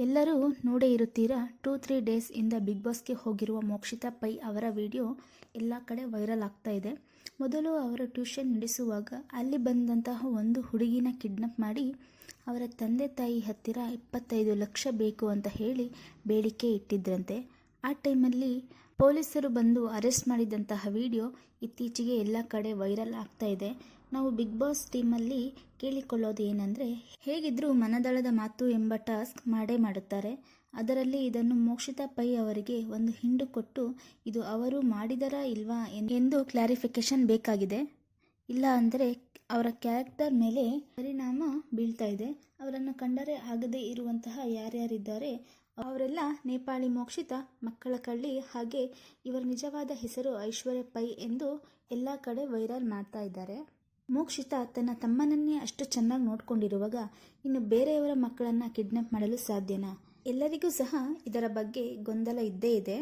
ಎಲ್ಲರೂ ನೋಡೇ ಇರುತ್ತೀರಾ 2-3 ಡೇಸ್ ಇಂದ ಬಿಗ್ ಬಾಸ್ಗೆ ಹೋಗಿರುವ ಮೋಕ್ಷಿತಾ ಪೈ ಅವರ ವಿಡಿಯೋ ಎಲ್ಲ ಕಡೆ ವೈರಲ್ ಆಗ್ತಾ ಇದೆ. ಮೊದಲು ಅವರು ಟ್ಯೂಷನ್ ನಡೆಸುವಾಗ ಅಲ್ಲಿ ಬಂದಂತಹ ಒಂದು ಹುಡುಗಿನ ಕಿಡ್ನಾಪ್ ಮಾಡಿ ಅವರ ತಂದೆ ತಾಯಿ ಹತ್ತಿರ 25 ಲಕ್ಷ ಬೇಕು ಅಂತ ಹೇಳಿ ಬೇಡಿಕೆ ಇಟ್ಟಿದ್ರಂತೆ. ಆ ಟೈಮಲ್ಲಿ ಪೊಲೀಸರು ಬಂದು ಅರೆಸ್ಟ್ ಮಾಡಿದಂತಹ ವಿಡಿಯೋ ಇತ್ತೀಚೆಗೆ ಎಲ್ಲ ಕಡೆ ವೈರಲ್ ಆಗ್ತಾ ಇದೆ. ನಾವು ಬಿಗ್ ಬಾಸ್ ಟೀಮಲ್ಲಿ ಕೇಳಿಕೊಳ್ಳೋದು ಏನಂದರೆ, ಹೇಗಿದ್ರೂ ಮನದಾಳದ ಮಾತು ಎಂಬ ಟಾಸ್ಕ್ ಮಾಡೇ ಮಾಡುತ್ತಾರೆ. ಅದರಲ್ಲಿ ಇದನ್ನು ಮೋಕ್ಷಿತಾ ಪೈ ಅವರಿಗೆ ಒಂದು ಹಿಂಡು ಕೊಟ್ಟು ಇದು ಅವರು ಮಾಡಿದರಾ ಇಲ್ವಾ ಎಂದು ಕ್ಲಾರಿಫಿಕೇಶನ್ ಬೇಕಾಗಿದೆ. ಇಲ್ಲ ಅಂದರೆ ಅವರ ಕ್ಯಾರೆಕ್ಟರ್ ಮೇಲೆ ಪರಿಣಾಮ ಬೀಳ್ತಾ ಇದೆ. ಅವರನ್ನು ಕಂಡರೆ ಆಗದೇ ಇರುವಂತಹ ಯಾರ್ಯಾರಿದ್ದಾರೆ ಅವರೆಲ್ಲ ನೇಪಾಳಿ ಮೋಕ್ಷಿತಾ, ಮಕ್ಕಳ ಕಳ್ಳಿ, ಹಾಗೆ ಇವರ ನಿಜವಾದ ಹೆಸರು ಐಶ್ವರ್ಯ ಪೈ ಎಂದು ಎಲ್ಲ ಕಡೆ ವೈರಲ್ ಮಾಡ್ತಾ ಇದ್ದಾರೆ. ಮೋಕ್ಷಿತಾ ತನ್ನ ತಮ್ಮನನ್ನೇ ಅಷ್ಟು ಚೆನ್ನಾಗಿ ನೋಡ್ಕೊಂಡಿರುವಾಗ ಇನ್ನು ಬೇರೆಯವರ ಮಕ್ಕಳನ್ನ ಕಿಡ್ನಾಪ್ ಮಾಡಲು ಸಾಧ್ಯನಾ? ಎಲ್ಲರಿಗೂ ಸಹ ಇದರ ಬಗ್ಗೆ ಗೊಂದಲ ಇದ್ದೇ ಇದೆ.